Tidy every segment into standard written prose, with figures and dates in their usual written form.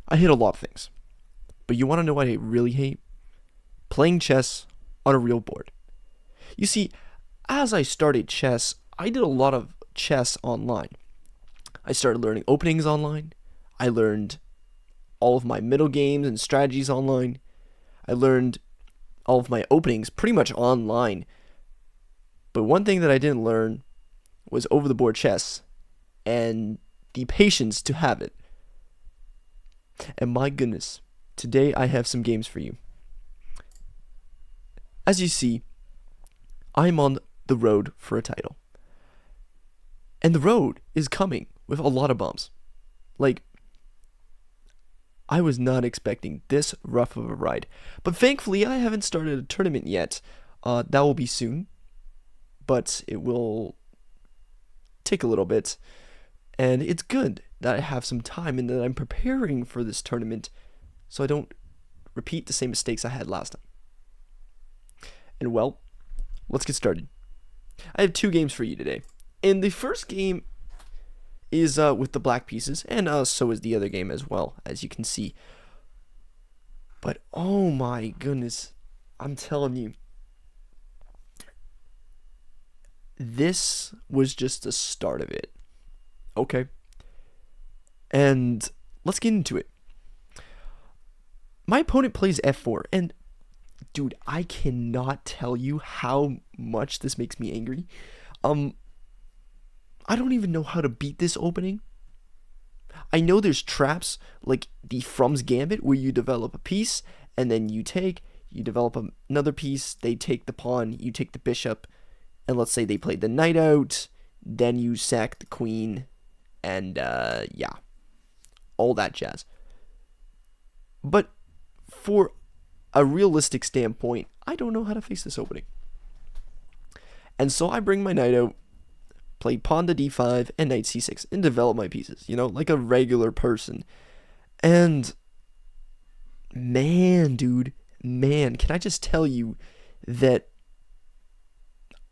I hate a lot of things. But you want to know what I really hate? Playing chess on a real board. You see, as I started chess, I did a lot of chess online. I started learning openings online. I learned all of my middle games and strategies online. I learned all of my openings pretty much online. But one thing that I didn't learn was over the board chess and the patience to have it. And my goodness, today I have some games for you. As you see, I'm on the road for a title. And the road is coming with a lot of bumps. Like, I was not expecting this rough of a ride. But thankfully, I haven't started a tournament yet. That will be soon. But it will take a little bit. And it's good that I have some time and that I'm preparing for this tournament so I don't repeat the same mistakes I had last time. And well, let's get started. I have 2 games for you today. And the first game is with the black pieces, and so is the other game as well, as you can see. But oh my goodness, I'm telling you, this was just the start of it. Okay? And let's get into it. My opponent plays f4, and dude, I cannot tell you how much this makes me angry. I don't even know how to beat this opening. I know there's traps like the From's Gambit where you develop a piece and then you develop another piece, they take the pawn, you take the bishop, and let's say they played the knight out, then you sack the queen, and yeah, all that jazz. But for a realistic standpoint, I don't know how to face this opening. And so I bring my knight out, play pawn to d5 and knight c6 and develop my pieces, like a regular person. And man, dude, can I just tell you that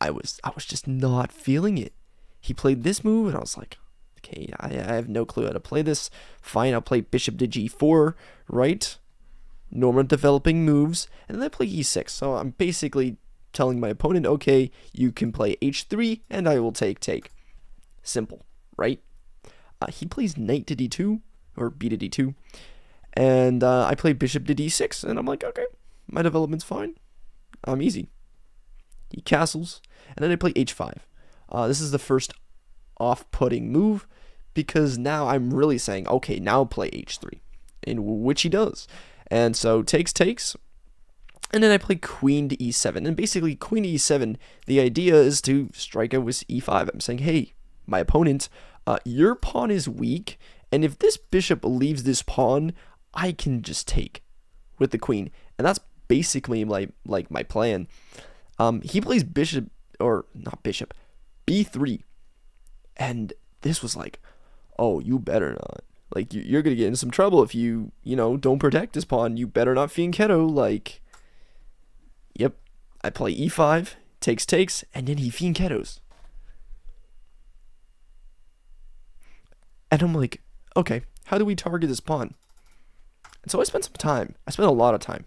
I was just not feeling it. He played this move and I was like, okay, I have no clue how to play this. Fine, I'll play bishop to g4, right? Normal developing moves, and then I play e6. So I'm basically telling my opponent, okay, you can play h3 and I will take. Simple, right? He plays knight to d2 or b to d2, and I play bishop to d6, and I'm like, okay, my development's fine. I'm easy. He castles, and then I play h5. This is the first off-putting move because now I'm really saying, okay, now play h3, in which he does. And so takes, and then I play queen to e7. And basically, queen to e7, the idea is to strike out with e5. I'm saying, hey, my opponent, your pawn is weak, and if this bishop leaves this pawn, I can just take with the queen. And that's basically my plan. He plays bishop, or not bishop, b3. And this was like, oh, you better not. Like, you're going to get in some trouble if you don't protect this pawn. You better not fianchetto. Like, yep. I play e5, takes, and then he fianchettos. And I'm like, okay, how do we target this pawn? And so I spent some time. I spent a lot of time.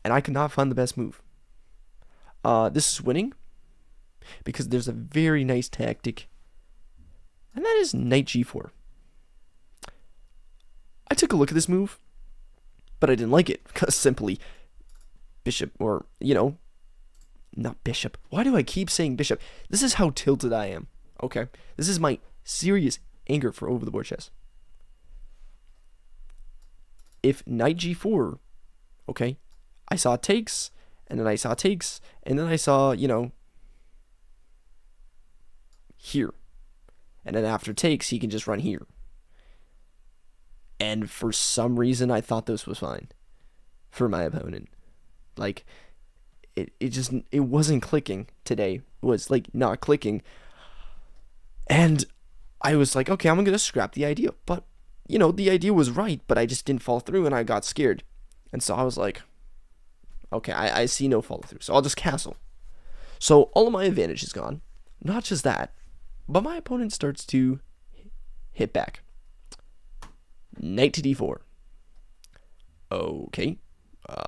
And I could not find the best move. This is winning because there's a very nice tactic, and that is knight g4. I took a look at this move, but I didn't like it because simply bishop, or, not bishop. Why do I keep saying bishop? This is how tilted I am, okay? This is my serious anger for over the board chess. If knight g4, okay, I saw takes, and then I saw takes, and then I saw, here. And then after takes, he can just run here. And for some reason, I thought this was fine for my opponent. Like, it wasn't clicking today. It was, like, not clicking. And I was like, okay, I'm going to scrap the idea. But, the idea was right, but I just didn't follow through, and I got scared. And so I was like, okay, I see no follow through, so I'll just castle. So all of my advantage is gone. Not just that, but my opponent starts to hit back. Knight to d4. Okay.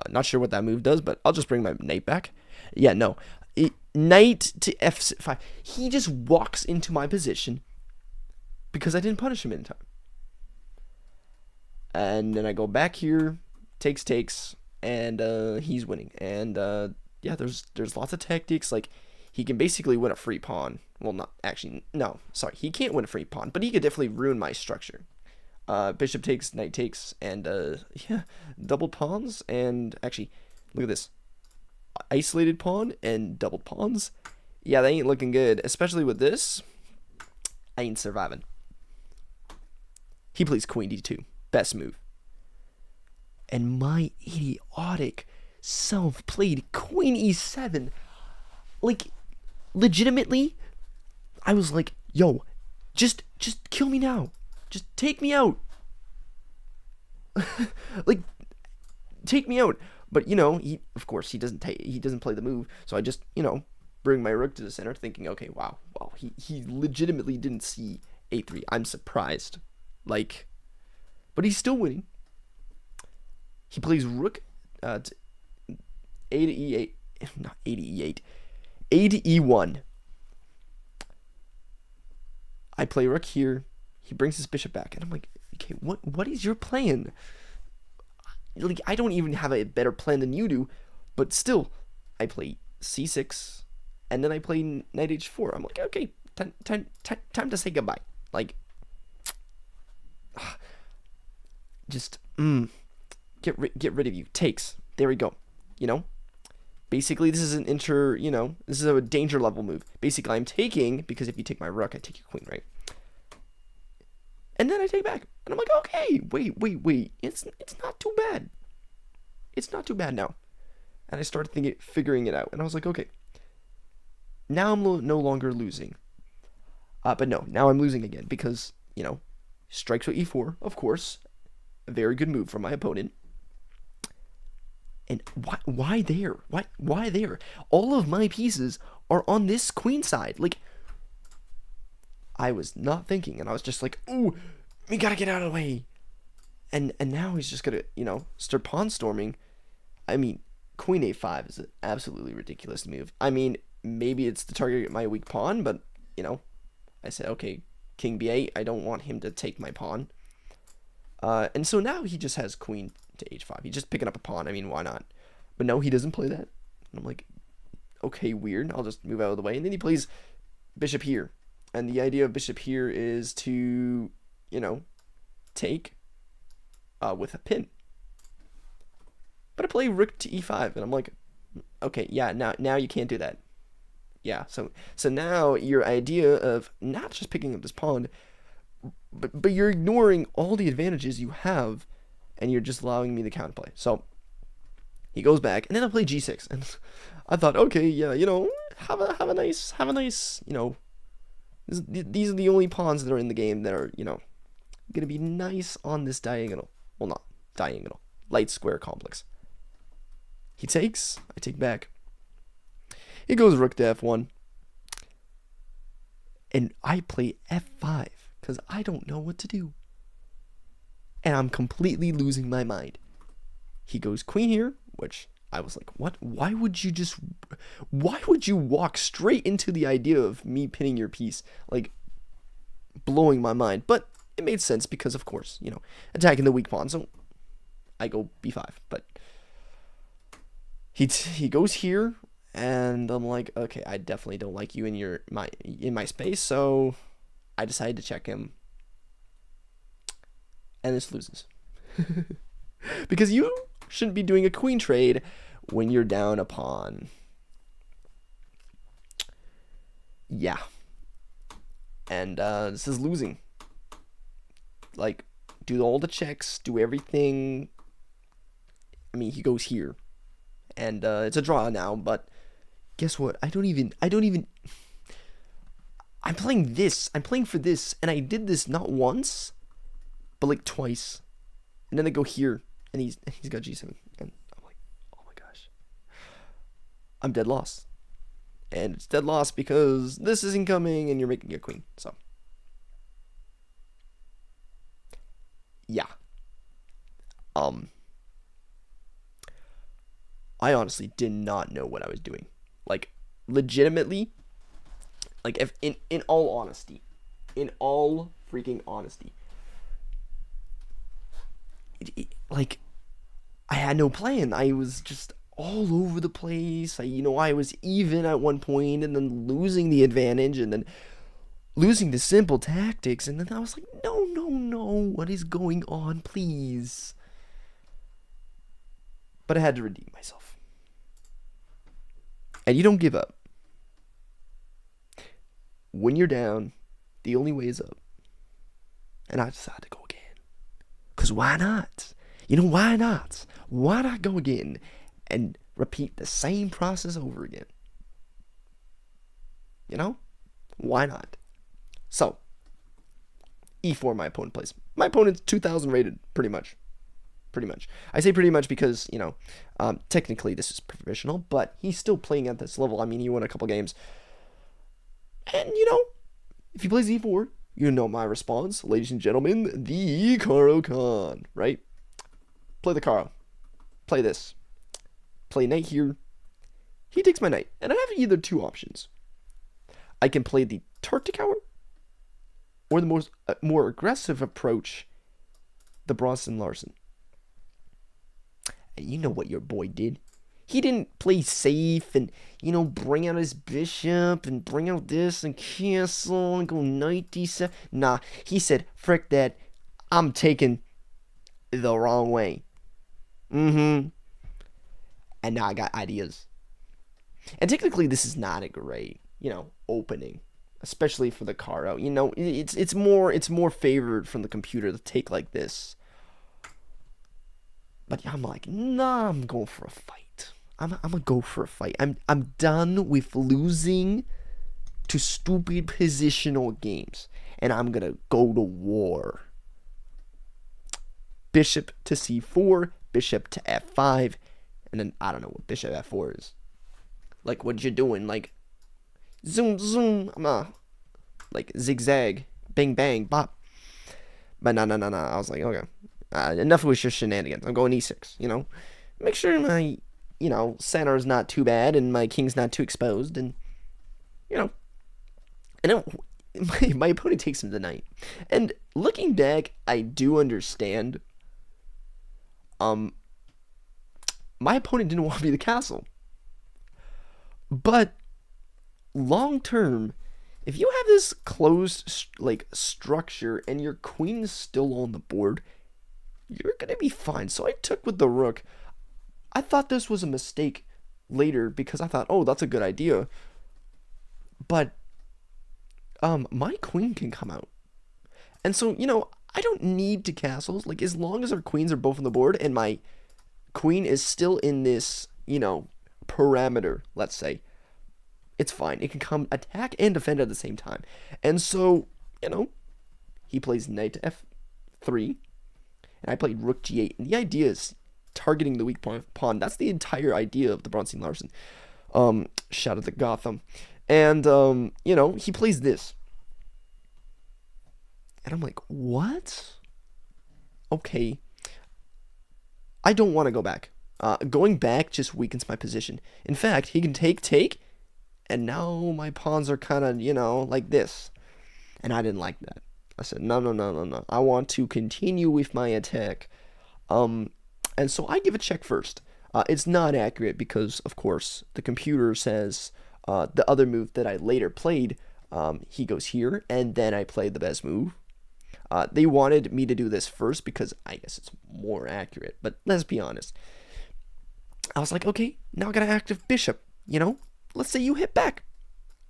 Not sure what that move does, but I'll just bring my knight back. Yeah, no. Knight to f5. He just walks into my position because I didn't punish him in time. And then I go back here, takes, and he's winning. And yeah, there's lots of tactics. Like, he can basically win a free pawn. Well, not actually. No, sorry, he can't win a free pawn, but he could definitely ruin my structure. Bishop takes, knight takes, and yeah, double pawns. And actually, look at this, isolated pawn and double pawns. Yeah, they ain't looking good, especially with this. I ain't surviving. He plays queen d2, best move. And my idiotic self played queen e7. Like, legitimately, I was like, yo, just kill me now. Just take me out. Like, take me out. But, you know, of course he doesn't play the move. So I just, you know, bring my rook to the center thinking, okay, wow, he legitimately didn't see a3. I'm surprised. Like, but he's still winning. He plays rook to a to e8, not a to e8, a to e1. I play rook here. He brings his bishop back, and I'm like, okay, what is your plan? Like, I don't even have a better plan than you do, but still, I play c6, and then I play knight h4. I'm like, okay, time to say goodbye. Like, just get rid of you. Takes. There we go. You know, basically this is this is a danger level move. Basically, I'm taking, because if you take my rook, I take your queen, right? And then I take back, and I'm like, okay, wait, it's not too bad. It's not too bad now. And I started figuring it out, and I was like, okay, now I'm no longer losing. But no, now I'm losing again because, you know, strikes with e4, of course, a very good move from my opponent. And why there? Why there? All of my pieces are on this queen side. Like, I was not thinking, and I was just like, ooh, we gotta get out of the way. And now he's just gonna, you know, start pawn storming. I mean, queen a5 is an absolutely ridiculous move. I mean, maybe it's to target my weak pawn, but, you know, I said, okay, king b8, I don't want him to take my pawn. And so now he just has queen to h5. He's just picking up a pawn. I mean, why not? But no, he doesn't play that. And I'm like, okay, weird. I'll just move out of the way. And then he plays bishop here. And the idea of bishop here is to, you know, take with a pin. But I play rook to e5, and I'm like, okay, yeah, now you can't do that. Yeah, so now your idea of not just picking up this pawn, but you're ignoring all the advantages you have, and you're just allowing me to counterplay. So he goes back, and then I play g6, and I thought, okay, yeah, you know, have a nice, you know. These are the only pawns that are in the game that are, you know, going to be nice on this diagonal. Well, not diagonal. Light square complex. He takes. I take back. He goes rook to f1. And I play f5 because I don't know what to do. And I'm completely losing my mind. He goes queen here, which I was like, what? Why would you walk straight into the idea of me pinning your piece? Like, blowing my mind. But it made sense because, of course, you know, attacking the weak pawn. So I go b5. But he goes here, and I'm like, okay, I definitely don't like you in my space. So I decided to check him, and this loses. Because you shouldn't be doing a queen trade when you're down a pawn. Yeah. And this is losing. Like, do all the checks, do everything. I mean, he goes here. And it's a draw now, but guess what? I'm playing this. I'm playing for this, and I did this not once, but like twice. And then I go here, and he's got g7, and I'm like, oh my gosh, I'm dead lost. And it's dead lost because this isn't coming, and you're making a queen. So yeah, I honestly did not know what I was doing. Like, legitimately, like, if in all honesty, in all freaking honesty, like, I had no plan. I was just all over the place. I was even at one point and then losing the advantage and then losing the simple tactics. And then I was like, no, no, no. What is going on, please? But I had to redeem myself. And you don't give up. When you're down, the only way is up. And I decided to go again. Because why not? Why not? Why not go again and repeat the same process over again? Why not? So, E4 my opponent plays. My opponent's 2000 rated, pretty much. I say pretty much because, technically this is professional, but he's still playing at this level. I mean, he won a couple games. And, if he plays E4, my response, ladies and gentlemen, the Karo Khan, right? Play the Karo. Play this. Play knight here. He takes my knight. And I have either two options. I can play the Turk to cower, or the more aggressive approach, the Bronson Larson. And you know what your boy did. He didn't play safe and, bring out his bishop and bring out this and castle and go knight d7. Nah, he said, frick that, I'm taking the wrong way. And now I got ideas. And technically this is not a great, opening. Especially for the Karo. It's more favored from the computer to take like this. But I'm like, nah, I'm going for a fight. I'm gonna go for a fight. I'm done with losing to stupid positional games, and I'm gonna go to war. Bishop to c4, bishop to f5, and then I don't know what bishop f4 is. Like, what you doing? Like, zoom zoom. Like zigzag, bang bang, bop. But no. I was like, okay. Enough with your shenanigans. I'm going e6, Make sure my, center is not too bad and my king's not too exposed. And, my opponent takes him to knight. And looking back, I do understand. My opponent didn't want me to castle. But long term, if you have this closed, structure and your queen is still on the board, you're going to be fine. So I took with the rook. I thought this was a mistake later because I thought, oh, that's a good idea. But my queen can come out. And so, I don't need to castles. Like, as long as our queens are both on the board and my queen is still in this, parameter, let's say, it's fine. It can come attack and defend at the same time. And so, he plays knight to f3. And I played rook g8. And the idea is targeting the weak pawn. That's the entire idea of the Bronson Larson. Shout out to Gotham. And, he plays this. And I'm like, what? Okay. I don't want to go back. Going back just weakens my position. In fact, he can take. And now my pawns are kind of, like this. And I didn't like that. I said, no. I want to continue with my attack. And so I give a check first. It's not accurate because, of course, the computer says the other move that I later played, he goes here, and then I played the best move. They wanted me to do this first because I guess it's more accurate. But let's be honest. I was like, okay, now I got an active bishop, Let's say you hit back.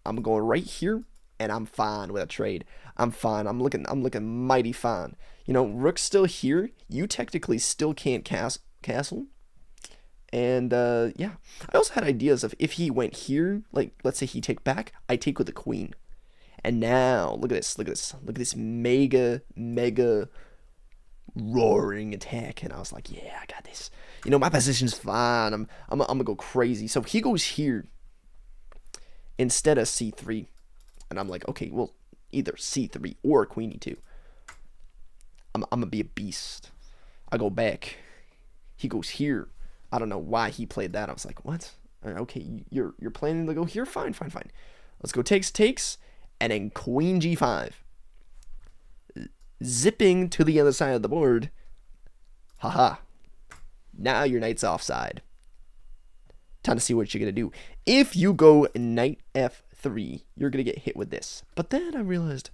I'm going right here. And I'm fine with a trade. I'm fine. I'm looking mighty fine. Rook's still here. You technically still can't castle. And yeah, I also had ideas of if he went here, like let's say he take back, I take with the queen. And now look at this mega roaring attack. And I was like, yeah, I got this. My position's fine. I'm gonna go crazy. So he goes here instead of c3. And I'm like, okay, well, either c3 or queen e2. I'm going to be a beast. I go back. He goes here. I don't know why he played that. I was like, what? Okay, you're planning to go here? Fine. Let's go takes, and then queen g5. Zipping to the other side of the board. Haha. Now your knight's offside. Time to see what you're going to do. If you go knight f3, you're going to get hit with this. But then I realized,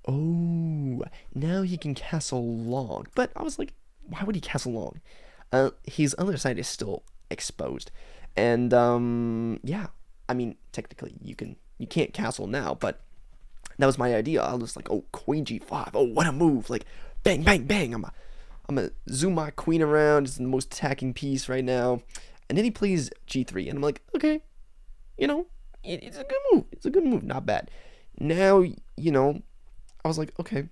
oh, now he can castle long. But I was like, why would he castle long? His other side is still exposed. And, yeah. I mean, technically, you can't castle now, but that was my idea. I was like, oh, queen g5. Oh, what a move. Like, bang, bang, bang. I'm going to zoom my queen around. It's the most attacking piece right now. And then he plays g3. And I'm like, okay, it's a good move. It's a good move. Not bad. Now, I was like, okay.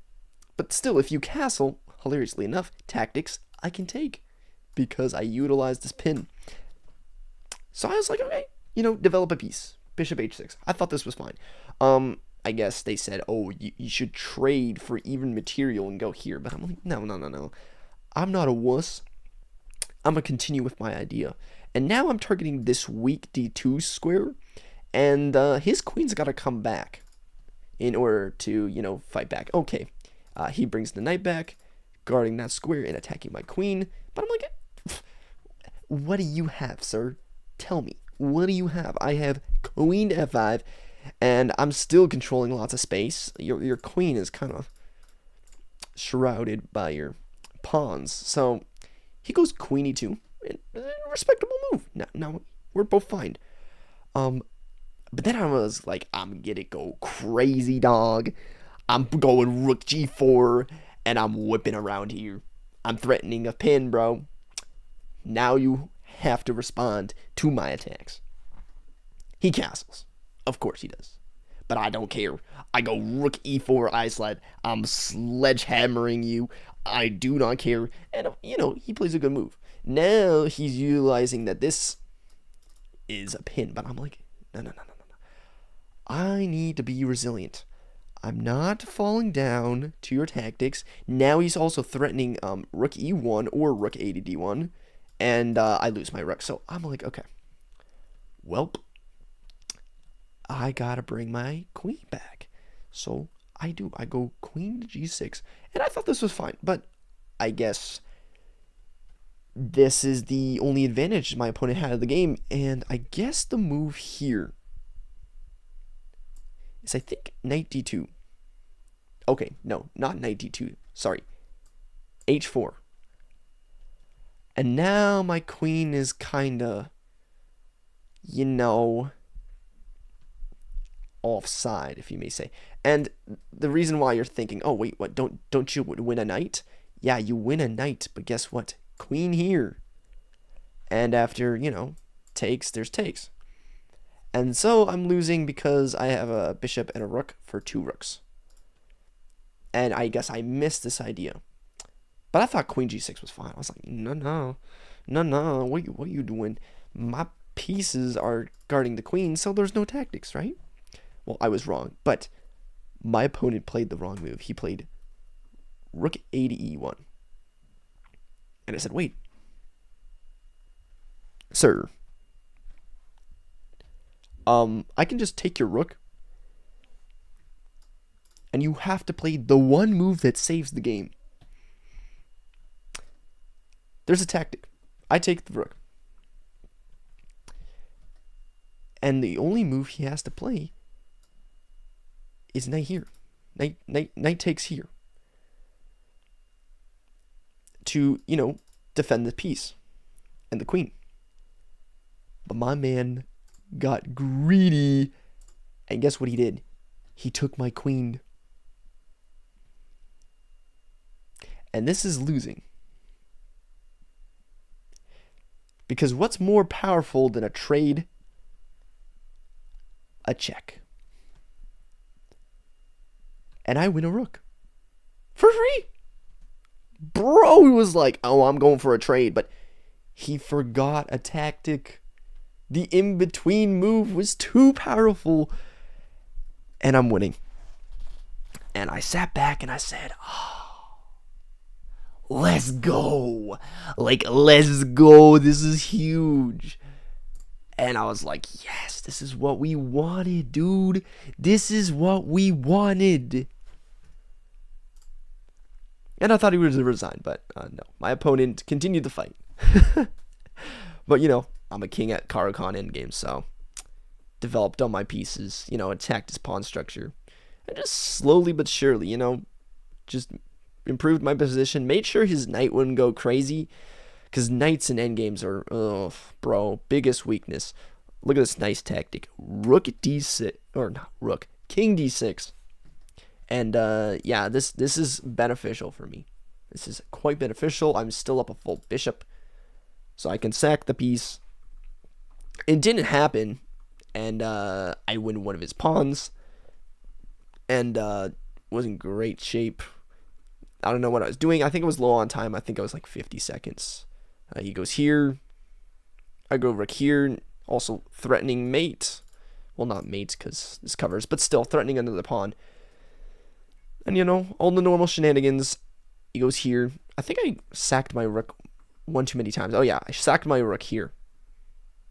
But still, if you castle, hilariously enough, tactics, I can take. Because I utilized this pin. So I was like, okay, develop a piece. Bishop h6. I thought this was fine. I guess they said, oh, you should trade for even material and go here. But I'm like, no. I'm not a wuss. I'm going to continue with my idea. And now I'm targeting this weak d2 square. And his queen's got to come back in order to, fight back. Okay. He brings the knight back, guarding that square and attacking my queen. But I'm like, what do you have, sir? Tell me. What do you have? I have queen f5. And I'm still controlling lots of space. Your queen is kind of shrouded by your pawns. So he goes queen e2. Respectable move. Now we're both fine. But then I was like, I'm gonna go crazy, dog. I'm going rook g4, and I'm whipping around here. I'm threatening a pin, bro. Now you have to respond to my attacks. He castles. Of course he does. But I don't care. I go rook e4 I slide. I'm sledgehammering you. I do not care. And, he plays a good move. Now he's utilizing that this is a pin. But I'm like, no. I need to be resilient. I'm not falling down to your tactics. Now he's also threatening rook e1 or rook a to d1. And I lose my rook. So I'm like, okay. Welp. I gotta bring my queen back. So I do. I go queen to g6. And I thought this was fine. But I guess this is the only advantage my opponent had of the game. And I guess the move here is, I think, knight d2. Okay, no, not knight d2. Sorry. h4. And now my queen is kinda, offside, if you may say. And the reason why you're thinking, oh wait, what, don't you win a knight? Yeah, you win a knight, but guess what? Queen here. And after, takes, there's takes. And so I'm losing because I have a bishop and a rook for 2 rooks. And I guess I missed this idea. But I thought queen g6 was fine. I was like, no, what you doing? My pieces are guarding the queen, so there's no tactics, right? Well, I was wrong, but my opponent played the wrong move. He played rook a to e1. And I said, wait. Sir. I can just take your rook. And you have to play the one move that saves the game. There's a tactic. I take the rook. And the only move he has to play is knight here. Knight takes here. To, defend the piece and the queen. But my man got greedy. And guess what he did? He took my queen. And this is losing. Because what's more powerful than a trade? A check. And I win a rook. For free. Bro, he was like, oh, I'm going for a trade. But he forgot a tactic. The in-between move was too powerful. And I'm winning. And I sat back and I said, oh, let's go. Like, let's go. This is huge. And I was like, yes, this is what we wanted, dude. This is what we wanted. And I thought he was to resign, but no. My opponent continued the fight. But, I'm a king at Caro-Kann endgame, so developed all my pieces, attacked his pawn structure. And just slowly but surely, just improved my position, made sure his knight wouldn't go crazy. Because knights in endgames are, biggest weakness. Look at this nice tactic. Rook d6, or not rook, king d6. And, this is beneficial for me. This is quite beneficial. I'm still up a full bishop. So I can sack the piece. It didn't happen. And, I win one of his pawns. And, was in great shape. I don't know what I was doing. I think it was low on time. I think I was like 50 seconds. He goes here. I go rook here. Also threatening mate. Well, not mate because this covers, but still threatening another pawn. And, all the normal shenanigans. He goes here. I think I sacked my rook one too many times. Oh, yeah. I sacked my rook here.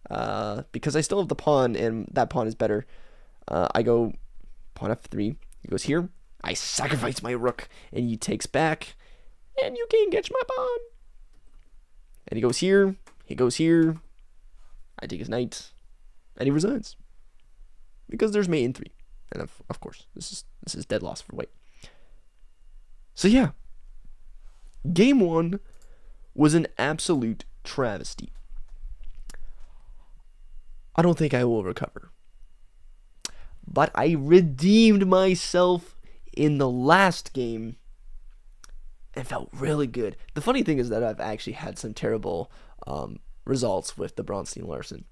Because I still have the pawn, and that pawn is better. I go pawn f3. He goes here. I sacrifice my rook, and he takes back. And you can't catch my pawn. And he goes here. He goes here. I take his knight. And he resigns. Because there's mate in 3. And of course, this is dead loss for white. So yeah. Game 1 was an absolute travesty. I don't think I will recover. But I redeemed myself in the last game and felt really good. The funny thing is that I've actually had some terrible results with the Bronstein-Larsen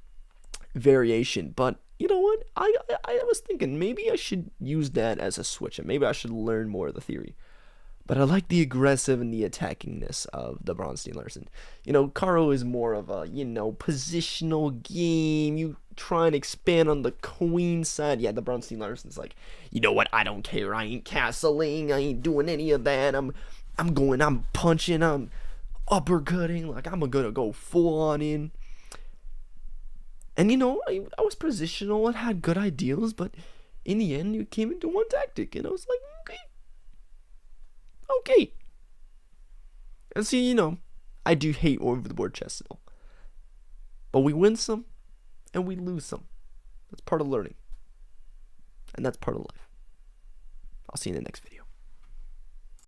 variation, but you know what? I was thinking maybe I should use that as a switch, and maybe I should learn more of the theory. But I like the aggressive and the attackingness of the Bronstein-Larsen. Caro is more of a, positional game. You try and expand on the queen side. Yeah, the Bronstein-Larsen's like, you know what? I don't care. I ain't castling. I ain't doing any of that. I'm punching. I'm uppercutting. Like, I'm gonna go full on in. And, I was positional and had good ideals, but in the end, it came into one tactic. And I was like, okay. And see, I do hate over the board chess still. But we win some, and we lose some. That's part of learning. And that's part of life. I'll see you in the next video.